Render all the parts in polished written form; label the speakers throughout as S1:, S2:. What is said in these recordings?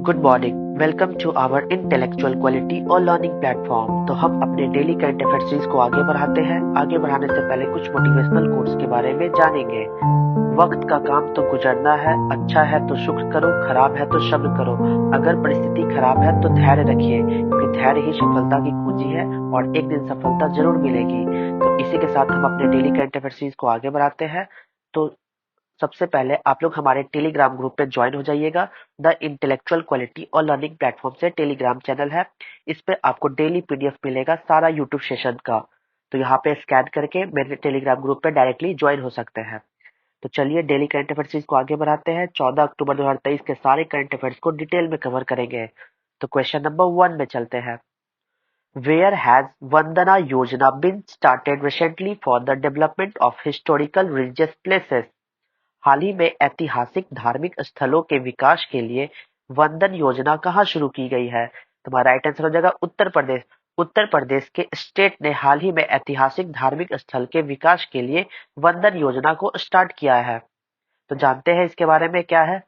S1: Good morning. Welcome to our intellectual quality और learning platform. तो हम अपने डेली करंट अफेयर सीरीज को आगे बढ़ाते हैं। आगे बढ़ाने से पहले कुछ मोटिवेशनल कोट्स के बारे में जानेंगे। वक्त का काम तो गुजरना है, अच्छा है तो शुक्र करो, खराब है तो सब्र करो। अगर परिस्थिति खराब है तो धैर्य रखिए, क्योंकि धैर्य ही सफलता की कुंजी है और एक दिन सफलता जरूर मिलेगी। तो इसी के साथ हम अपने डेली करंट अफेयर सीरीज को आगे बढ़ाते हैं। तो सबसे पहले आप लोग हमारे टेलीग्राम ग्रुप पे ज्वाइन हो जाइएगा। द इंटेलेक्चुअल क्वालिटी और लर्निंग प्लेटफॉर्म से टेलीग्राम चैनल है। इस पे आपको डेली पीडीएफ मिलेगा सारा यूट्यूब सेशन का। तो यहाँ पे स्कैन करके मेरे टेलीग्राम ग्रुप पे डायरेक्टली ज्वाइन हो सकते हैं। तो चलिए डेली करंट अफेयर सीरीज को आगे बढ़ाते हैं। 14 अक्टूबर 2023 के सारे करंट अफेयर्स को डिटेल में कवर करेंगे। तो क्वेश्चन नंबर 1 में चलते हैं। Where has Vandana Yojana been started recently for the development of historical religious places? हाल ही में ऐतिहासिक धार्मिक स्थलों के विकास के लिए वंदन योजना कहाँ शुरू की गई है? तुम्हारा राइट आंसर हो जाएगा उत्तर प्रदेश। उत्तर प्रदेश के स्टेट ने हाल ही में ऐतिहासिक धार्मिक स्थल के विकास के लिए वंदन योजना को स्टार्ट किया है। तो जानते हैं इसके बारे में क्या है।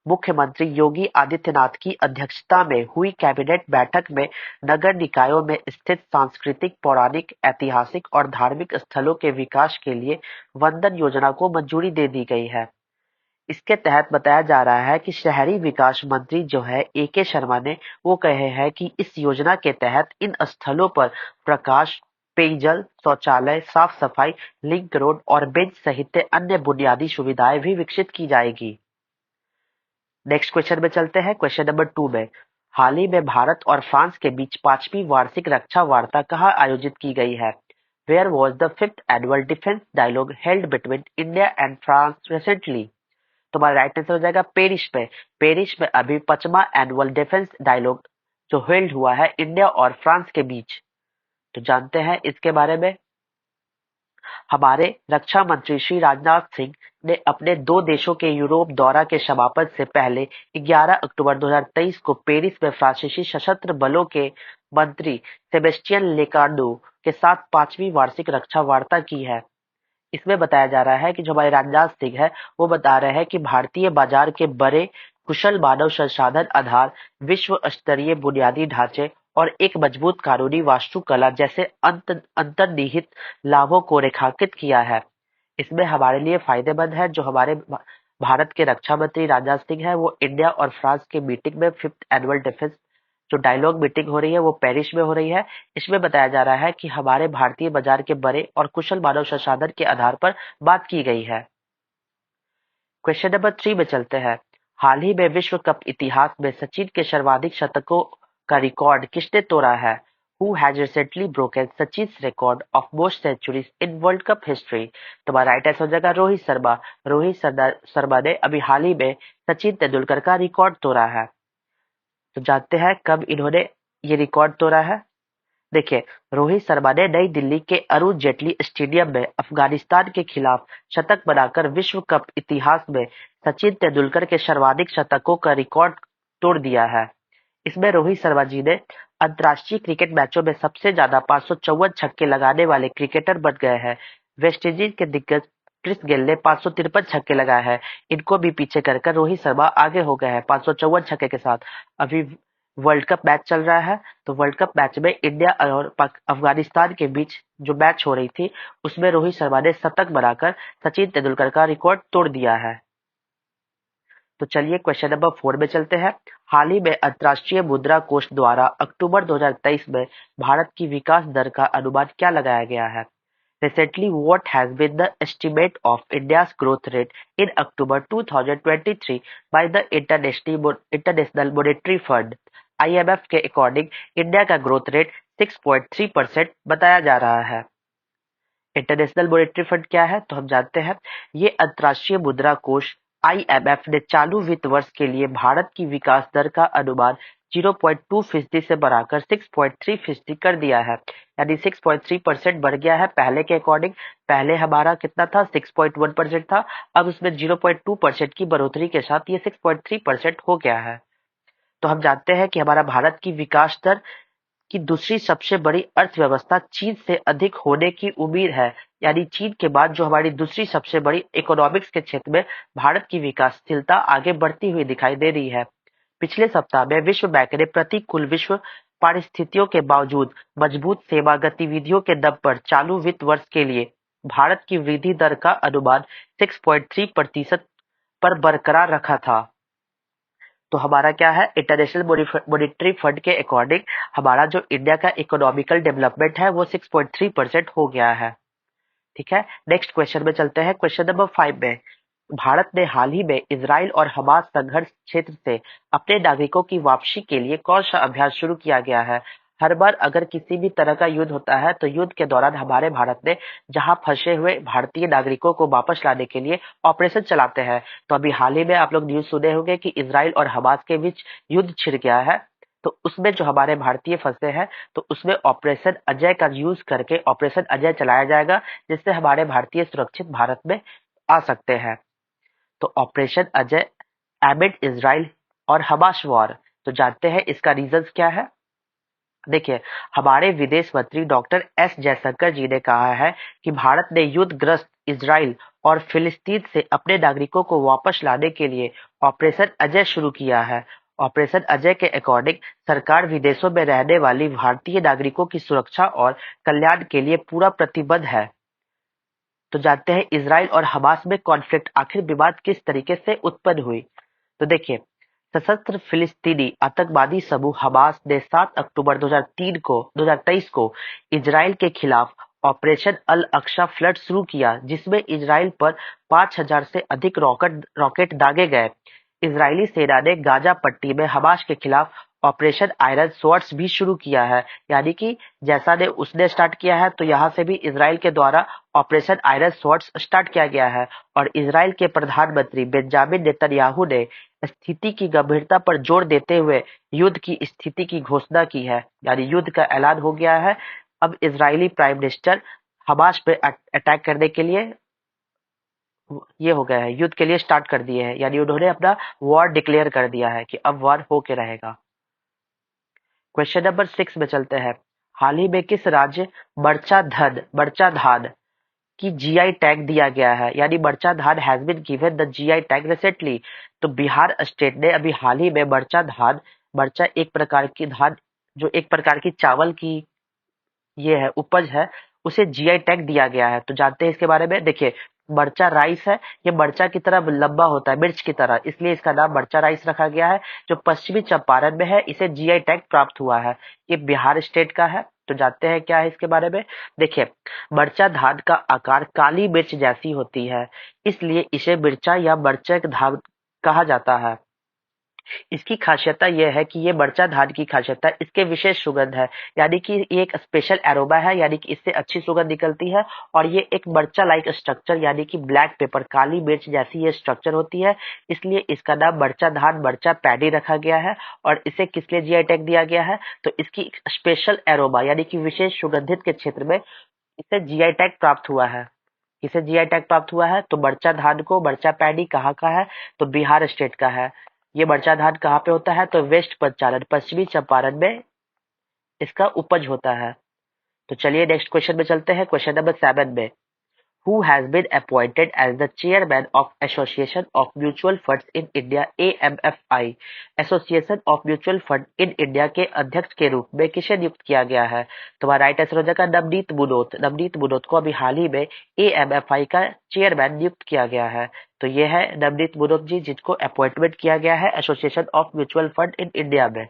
S1: मुख्यमंत्री योगी आदित्यनाथ की अध्यक्षता में हुई कैबिनेट बैठक में नगर निकायों में स्थित सांस्कृतिक, पौराणिक, ऐतिहासिक और धार्मिक स्थलों के विकास के लिए वंदन योजना को मंजूरी दे दी गई है। इसके तहत बताया जा रहा है कि शहरी विकास मंत्री जो है AK शर्मा ने वो कहे हैं कि इस योजना के तहत इन स्थलों पर प्रकाश, पेयजल, शौचालय, साफ सफाई, लिंक रोड और बेंच सहित अन्य बुनियादी सुविधाएं भी विकसित की जाएगी। नेक्स्ट क्वेश्चन में चलते हैं। क्वेश्चन नंबर 2 में हाल ही में भारत और फ्रांस के बीच 5वीं वार्षिक रक्षा वार्ता कहाँ आयोजित की गई है? Where was the 5th annual defence dialogue held between India and France recently? तुम्हारा राइट आंसर हो जाएगा पेरिस में। पेरिस में अभी 5वां एनुअल डिफेंस डायलॉग जो हेल्ड हुआ है इंडिया और फ्रांस के बीच। तो जानते हैं इसके बारे में। हमारे रक्षा मंत्री श्री राजनाथ सिंह ने अपने 2 देशों के यूरोप दौरा के समापन से पहले 11 अक्टूबर 2023 को पेरिस में फ्रांसीसी सशस्त्र बलों के मंत्री सेबेस्टियन लेकार्डो के साथ 5वीं वार्षिक रक्षा वार्ता की है। इसमें बताया जा रहा है कि जो हमारे राजनाथ सिंह है वो बता रहे हैं कि भारतीय बाजार के बड़े कुशल मानव संसाधन आधार, विश्व स्तरीय बुनियादी ढांचे और एक मजबूत कानूनी वास्तुकला जैसे अंतर्निहित लाभों को रेखांकित किया है। इसमें हमारे लिए फायदेमंद है। जो हमारे भारत के रक्षा मंत्री राजनाथ सिंह है वो इंडिया और फ्रांस के मीटिंग में 5th एनुअल डिफेंस जो डायलॉग मीटिंग हो रही है वो पेरिस में हो रही है। इसमें बताया जा रहा है कि हमारे भारतीय बाजार के बड़े और कुशल मानव संसाधन के आधार पर बात की गई है। क्वेश्चन नंबर 3 में चलते हैं। हाल ही में विश्व कप इतिहास में सचिन के सर्वाधिक शतकों का रिकॉर्ड किसने तोड़ा है? Who has recently broken Sachin's record of most centuries in World Cup history? तुम्हारा राइट आंसर हो जाएगा रोहित शर्मा। शर्मा ने अभी हाल ही में सचिन तेंदुलकर का रिकॉर्ड तोड़ा है। तो जानते हैं कब इन्होंने ये रिकॉर्ड तोड़ा है। देखिए, रोहित शर्मा ने नई दिल्ली के अरुण जेटली स्टेडियम में अफगानिस्तान के खिलाफ शतक बनाकर विश्व कप इतिहास में सचिन तेंदुलकर के सर्वाधिक शतकों का रिकॉर्ड तोड़ दिया है। इसमें रोहित शर्मा जी ने अंतर्राष्ट्रीय क्रिकेट मैचों में सबसे ज्यादा 554 छक्के लगाने वाले क्रिकेटर बन गए हैं। वेस्टइंडीज के दिग्गज क्रिस गेल ने 553 छक्के लगाए हैं। इनको भी पीछे कर रोहित शर्मा आगे हो गए हैं 554 छक्के के साथ। अभी वर्ल्ड कप मैच चल रहा है। तो वर्ल्ड कप मैच में इंडिया और अफगानिस्तान के बीच जो मैच हो रही थी उसमें रोहित शर्मा ने शतक बनाकर सचिन तेंदुलकर का रिकॉर्ड तोड़ दिया है। तो चलिए क्वेश्चन नंबर 4 में चलते हैं। हाल ही में अंतर्राष्ट्रीय मुद्रा कोष द्वारा अक्टूबर 2023 में भारत की विकास दर का अनुमान क्या लगाया गया है? Recently, what has been the estimate of India's growth rate in October 2023 by the International Monetary Fund? IMF के अकॉर्डिंग इंडिया का ग्रोथ रेट 6.3% बताया जा रहा है। इंटरनेशनल मॉनेटरी फंड क्या है तो हम जानते हैं। ये अंतर्राष्ट्रीय मुद्रा कोष IMF ने चालू वित्त वर्ष के लिए भारत की विकास दर का अनुमान 0.2% से बढ़ाकर 6.3% कर दिया है। यानी 6.3% बढ़ गया है पहले के अकॉर्डिंग। पहले हमारा कितना था 6.1% था। अब उसमें 0.2% की बढ़ोतरी के साथ ये 6.3% हो गया है। तो हम जानते हैं कि हमारा भारत की विकास दर की दूसरी सबसे बड़ी अर्थव्यवस्था चीन से अधिक होने की उम्मीद है। यानी चीन के बाद जो हमारी दूसरी सबसे बड़ी इकोनॉमिक्स के क्षेत्र में भारत की विकासशीलता आगे बढ़ती हुई दिखाई दे रही है। पिछले सप्ताह में विश्व बैंक ने प्रतिकूल विश्व परिस्थितियों के बावजूद मजबूत सेवा गतिविधियों के दम पर चालू वित्त वर्ष के लिए भारत की वृद्धि दर का अनुमान 6.3% पर बरकरार रखा था। तो हमारा क्या है, इंटरनेशनल मॉनिटरी फंड के अकॉर्डिंग हमारा जो इंडिया का इकोनॉमिकल डेवलपमेंट है वो 6.3% हो गया है। ठीक है, नेक्स्ट क्वेश्चन में चलते हैं। क्वेश्चन नंबर 5 में भारत ने हाल ही में इजराइल और हमास संघर्ष क्षेत्र से अपने नागरिकों की वापसी के लिए कौन सा अभ्यास शुरू किया गया है? हर बार अगर किसी भी तरह का युद्ध होता है तो युद्ध के दौरान हमारे भारत ने जहां फंसे हुए भारतीय नागरिकों को वापस लाने के लिए ऑपरेशन चलाते हैं। तो अभी हाल ही में आप लोग न्यूज सुने होंगे कि इजराइल और हमास के बीच युद्ध छिड़ गया है। तो उसमें जो हमारे भारतीय फंसे हैं तो उसमें ऑपरेशन अजय का यूज करके ऑपरेशन अजय चलाया जाएगा, जिससे हमारे भारतीय सुरक्षित भारत में आ सकते हैं। तो ऑपरेशन अजय एमिड इजराइल और हमास वॉर। तो जानते हैं इसका रीजंस क्या है। देखिए, हमारे विदेश मंत्री डॉक्टर एस जयशंकर जी ने कहा है कि भारत ने युद्धग्रस्त इजराइल और फिलिस्तीन से अपने नागरिकों को वापस लाने के लिए ऑपरेशन अजय शुरू किया है। ऑपरेशन अजय के अकॉर्डिंग सरकार विदेशों में रहने वाली भारतीय नागरिकों की सुरक्षा और कल्याण के लिए पूरा प्रतिबद्ध है। तो जानते हैं इजराइल और हमास में कॉन्फ्लिक्ट आखिर विवाद किस तरीके से उत्पन्न हुई। तो देखिए, सशस्त्र फिलिस्तीनी आतंकवादी समूह हमास ने 7 अक्टूबर 2023 को इजराइल के खिलाफ ऑपरेशन अल अक्सा फ्लड शुरू किया, जिसमें इजराइल पर 5,000 से अधिक रॉकेट दागे गए। इजरायली सेना ने गाजा पट्टी में हमास के खिलाफ ऑपरेशन आयरन स्वॉर्ड्स भी शुरू किया है। यानी कि जैसा ने उसने स्टार्ट किया है तो यहाँ से भी इजराइल के द्वारा ऑपरेशन आयरन स्वॉर्ड्स स्टार्ट किया गया है। और इजराइल के प्रधानमंत्री बेंजामिन नेतन्याहू ने स्थिति की गंभीरता पर जोर देते हुए युद्ध की स्थिति की घोषणा की है, यानी युद्ध का ऐलान हो गया है। अब इजरायली प्राइम मिनिस्टर हमास पे अटैक करने के लिए ये हो गया है, युद्ध के लिए स्टार्ट कर दिए हैं, यानी उन्होंने अपना वॉर डिक्लेयर कर दिया है कि अब वॉर होके रहेगा। क्वेश्चन नंबर 6 में चलते हैं। हाल ही में किस राज्य बर्चा धान की जीआई टैग दिया गया है? यानी Marcha dhan has been given the GI tag recently. तो बिहार स्टेट ने अभी हाल ही में बर्चा एक प्रकार की धान, जो एक प्रकार की चावल की ये है उपज है, उसे जीआई टैग दिया गया है। तो जानते हैं इसके बारे में। देखिए, मर्चा राइस है, ये मर्चा की तरह लंबा होता है, मिर्च की तरह, इसलिए इसका नाम मर्चा राइस रखा गया है, जो पश्चिमी चंपारण में है। इसे जीआई टैग प्राप्त हुआ है। ये बिहार स्टेट का है। तो जानते हैं क्या है इसके बारे में। देखिए, मर्चा धान का आकार काली मिर्च जैसी होती है, इसलिए इसे मिर्चा या मर्चक धान कहा जाता है। इसकी खासियता यह है कि ये मर्चा धान की खासियता इसके विशेष सुगंध है, यानी कि ये एक स्पेशल एरोमा है, यानी कि इससे अच्छी सुगंध निकलती है। और ये एक मर्चा लाइक स्ट्रक्चर, यानी कि ब्लैक पेपर, काली मिर्च जैसी ये स्ट्रक्चर होती है, इसलिए इसका नाम मर्चा धान, मर्चा पैडी रखा गया है। और इसे किस लिए जीआई टैग दिया गया है? तो इसकी स्पेशल एरोमा यानी कि विशेष सुगंधित के क्षेत्र में इसे जीआई टैग प्राप्त हुआ है। किसे जीआई टैग प्राप्त हुआ है? तो मर्चा धान को, मर्चा पैडी कहाँ का है? तो बिहार स्टेट का है। ये मर्चा धान कहाँ पे होता है? तो वेस्ट पंचालन, पश्चिमी चंपारण में इसका उपज होता है। तो चलिए नेक्स्ट क्वेश्चन में चलते हैं। क्वेश्चन नंबर 7 में, who has been appointed as the chairman of Association of Mutual Funds in India AMFI? Association of mutual fund in India के अध्यक्ष के रूप में किसे नियुक्त किया गया है? तो हमारा राइट आंसर हो जाएगा नवनीत मुनोत। नवनीत मुनोत को अभी हाल ही में एएमएफआई का चेयरमैन नियुक्त किया गया है। तो ये है नवनीत मुनोत जी, जिसको अपॉइंटमेंट किया गया है association of mutual fund in India में।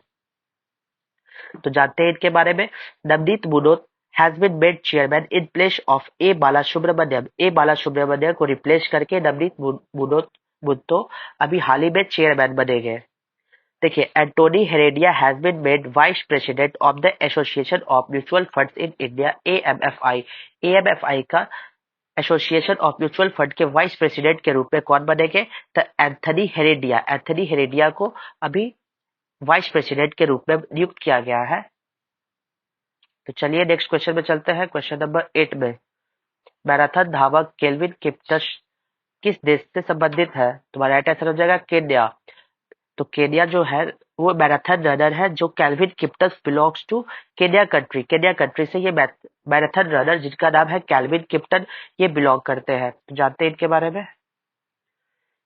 S1: तो जानते हैं इनके बारे में। Navneet Munot has been made chairman in place of A Balasubrahmanyam. ए बालासुब्रमण्यम को रिप्लेस करके नवनीत मुनोत अभी हाल ही में चेयरमैन बने गए। देखिए, Anthony Heredia has been made vice president of the association of mutual funds in India AMFI. AMFI का एसोसिएशन ऑफ म्यूचुअल फंड के वाइस प्रेसिडेंट के रूप में कौन बनेंगे? तो एंथनी हेरेडिया को अभी वाइस प्रेसिडेंट के रूप में नियुक्त किया गया है। तो चलिए नेक्स्ट क्वेश्चन में चलते हैं। क्वेश्चन नंबर 8 में, मैराथन धावक केल्विन किप्टस किस देश से संबंधित है? तुम्हारा राइट आंसर हो जाएगा केन्या। तो केन्या जो है वो मैराथन रनर है, जो Kelvin Kiptum belongs to Kenya country से ये मैराथन रनर जिनका नाम है केल्विन किप्टन, ये बिलोंग करते हैं। तो जानते हैं इनके बारे में।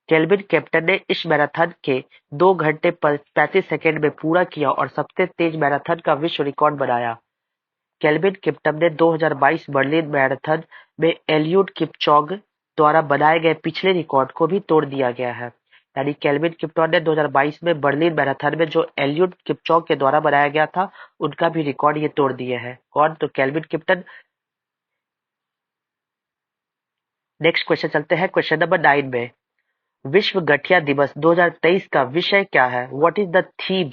S1: केल्विन कैप्टन ने इस मैराथन के 2 घंटे 35 सेकंड में पूरा किया और सबसे तेज मैराथन का विश्व रिकॉर्ड बनाया। केल्विन किप्टम ने 2022 बर्लिन मैराथन में एलियूड किपचॉग द्वारा बनाए गए पिछले रिकॉर्ड को भी तोड़ दिया गया है। यानी केल्विन किप्टन ने 2022 में बर्लिन मैराथन में जो एलियूड किपचॉग के द्वारा बनाया गया था, उनका भी रिकॉर्ड ये तोड़ दिए हैं। कौन? तो केल्विन किप्टन। नेक्स्ट क्वेश्चन चलते हैं क्वेश्चन नंबर 9 में। विश्व गठिया दिवस 2023 का विषय क्या है? What is the theme?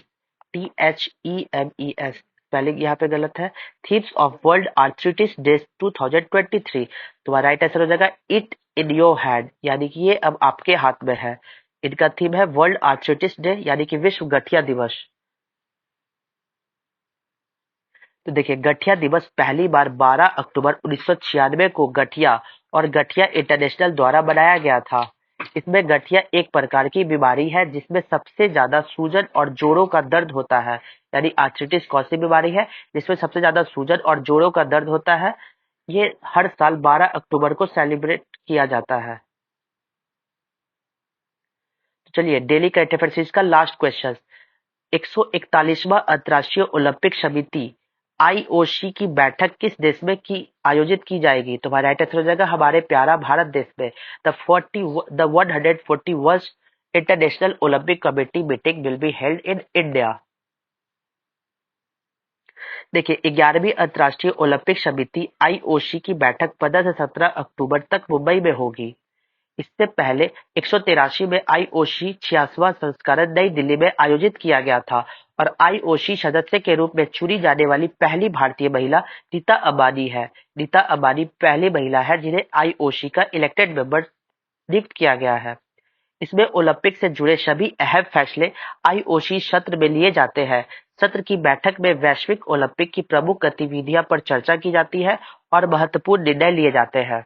S1: THEMES, spelling यहाँ पे गलत है। Themes of world arthritis day 2023। तुम्हारा राइट आंसर हो जाएगा इट इन योर हैंड, यानी कि ये अब आपके हाथ में है। इनका थीम है वर्ल्ड आर्थराइटिस डे, यानी कि विश्व गठिया दिवस। तो देखिए, गठिया दिवस पहली बार 12 अक्टूबर 1996 को गठिया और गठिया इंटरनेशनल द्वारा बनाया गया था। इसमें गठिया एक प्रकार की बीमारी है जिसमें सबसे ज्यादा सूजन और जोड़ों का दर्द होता है। यानी आर्थराइटिस कौन सी बीमारी है जिसमें सबसे ज्यादा सूजन और जोड़ों का दर्द होता है? ये हर साल 12 अक्टूबर को सेलिब्रेट किया जाता है। तो चलिए, डेली करंट अफेयर्स का लास्ट क्वेश्चन। 141वां अंतर्राष्ट्रीय ओलंपिक समिति आईओसी की बैठक किस देश में आयोजित की जाएगी? तो हमारा राइट आंसर हो जाएगा हमारे प्यारा भारत देश में। The 141st international Olympic committee meeting will be held in India. देखिए, 11वीं अंतर्राष्ट्रीय ओलंपिक समिति आईओसी की बैठक 15 से 17 अक्टूबर तक मुंबई में होगी। इससे पहले 183 में आईओसी 66वां संस्करण नई दिल्ली में आयोजित किया गया था और आईओसी सदस्य के रूप में चुनी जाने वाली पहली भारतीय महिला नीता अंबानी है। नीता अंबानी पहली महिला है जिन्हें आईओसी का इलेक्टेड मेंबर नियुक्त किया गया है। इसमें ओलंपिक से जुड़े सभी अहम फैसले आईओसी सत्र में लिए जाते हैं। सत्र की बैठक में वैश्विक ओलंपिक की प्रमुख गतिविधियां पर चर्चा की जाती है और महत्वपूर्ण निर्णय लिए जाते हैं।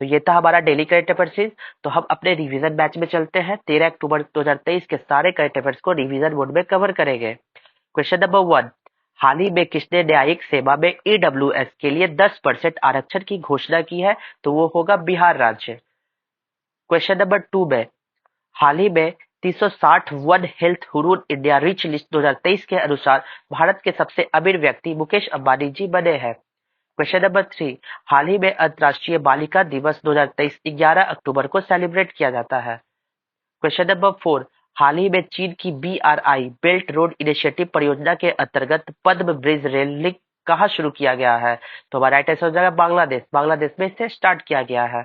S1: तो ये था हमारा डेली करंट अफेयर्स। तो हम अपने रिवीजन बैच में चलते हैं। 13 अक्टूबर 2023 के सारे करंट अफेयर्स को रिवीजन मोड में कवर करेंगे। क्वेश्चन नंबर 1, हाल ही में किसने न्यायिक सेवा में ईडब्ल्यूएस के लिए 10% आरक्षण की घोषणा की है? तो वो होगा बिहार राज्य। क्वेश्चन नंबर 2 में, हाल ही में 360 one health Hurun India rich list 2023 के अनुसार भारत के सबसे अमीर व्यक्ति मुकेश अंबानी जी बने हैं। क्वेश्चन नंबर 3, हाल ही में अंतर्राष्ट्रीय बालिका दिवस 2023 11 अक्टूबर को सेलिब्रेट किया जाता है। क्वेश्चन नंबर 4, हाल ही में चीन की BRI बेल्ट रोड इनिशिएटिव परियोजना के अंतर्गत पद्म ब्रिज रेल लिंक कहाँ शुरू किया गया है? तो हमारा राइट आंसर हो जाएगा बांग्लादेश। बांग्लादेश में इसे स्टार्ट किया गया है।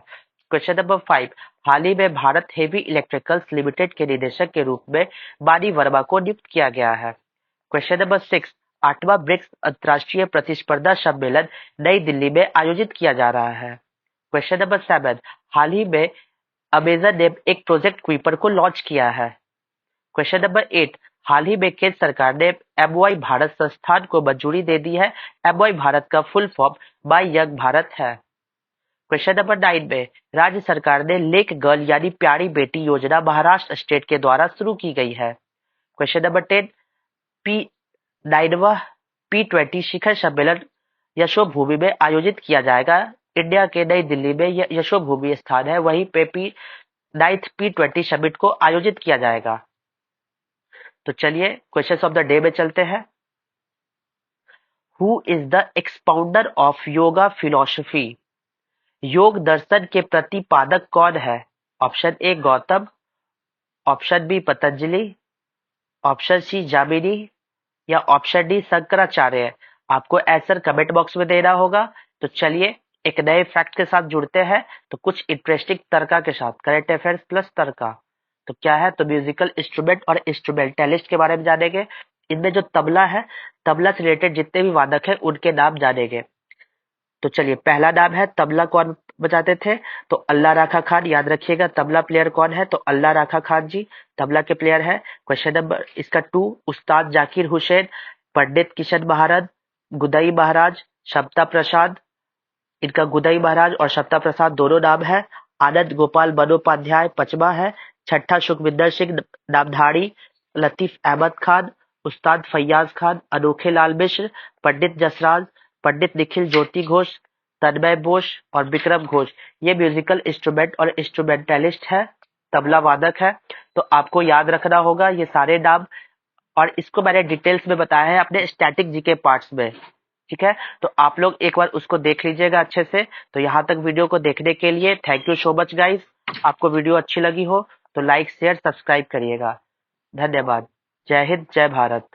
S1: क्वेश्चन नंबर 5, हाल ही में भारत हेवी इलेक्ट्रिकल्स लिमिटेड के निदेशक के रूप में बानी वर्मा को नियुक्त किया गया है। क्वेश्चन नंबर 6, 8वां ब्रिक्स अंतर्राष्ट्रीय प्रतिस्पर्धा सम्मेलन नई दिल्ली में आयोजित किया जा रहा है। क्वेश्चन नंबर 7, हाल ही में अमेजन ने एक प्रोजेक्ट क्वीपर को लॉन्च किया है। क्वेश्चन नंबर 8, हाल ही में केंद्र सरकार ने एमवाई भारत संस्थान को मंजूरी दे दी है। एमवाई भारत का full form my young Bharat है। क्वेश्चन नंबर 9 में, राज्य सरकार ने लेक गर्ल यानी प्यारी बेटी योजना महाराष्ट्र स्टेट के द्वारा शुरू की गई है। क्वेश्चन नंबर 10, पी 9वां P20 शिखर सम्मेलन यशोभूमि में आयोजित किया जाएगा। इंडिया के नई दिल्ली में यह यशोभूमि स्थान है, वहीं पे 9th P20 समिट को आयोजित किया जाएगा। तो चलिए क्वेश्चंस ऑफ द डे में चलते हैं। Who is the expounder of yoga philosophy? योग दर्शन के प्रतिपादक कौन है? Option A Gautam, option B Patanjali, option C Jaimini या ऑप्शन डी शंकराचार्य। आपको आंसर कमेंट बॉक्स में देना होगा। तो चलिए एक नए फैक्ट के साथ जुड़ते हैं, तो कुछ इंटरेस्टिंग तर्का के साथ, करंट अफेयर्स प्लस तर्का। तो क्या है? तो म्यूजिकल इंस्ट्रूमेंट और इंस्ट्रूमेंटलिस्ट के बारे में जानेंगे। इनमें जो तबला है, तबला से रिलेटेड जितने भी वादक हैं उनके नाम जानेंगे। तो चलिए, पहला नाम है, तबला कौन बजाते थे? तो अल्लाह राखा खान। याद रखिएगा तबला प्लेयर कौन है? तो अल्लाह राखा खान जी तबला के प्लेयर है। क्वेश्चन नंबर इसका 2, उस्ताद जाकिर हुसैन, पंडित किशन महाराज, गुदई महाराज, शब्दा प्रसाद। इनका गुदई महाराज और शब्दा प्रसाद दोनों नाम है। आनंद गोपाल बंदोपाध्याय 5वां है। छठा सुखविंदर सिंह नामधारी, लतीफ अहमद खान, उस्ताद फैयाज खान, अनोखे लाल मिश्र, पंडित जसराज, पंडित निखिल ज्योति घोष, तन्मय बोस और विक्रम घोष। ये म्यूजिकल इंस्ट्रूमेंट और इंस्ट्रूमेंटलिस्ट है। तबला वादक है। तो आपको याद रखना होगा ये सारे नाम, और इसको मैंने डिटेल्स में बताया है अपने स्टैटिक जीके पार्ट्स में। ठीक है, तो आप लोग एक बार उसको देख लीजिएगा अच्छे से। तो यहाँ तक वीडियो को देखने के लिए thank you so much guys. आपको वीडियो अच्छी लगी हो तो लाइक शेयर सब्सक्राइब करिएगा। धन्यवाद। जय हिंद, जय भारत।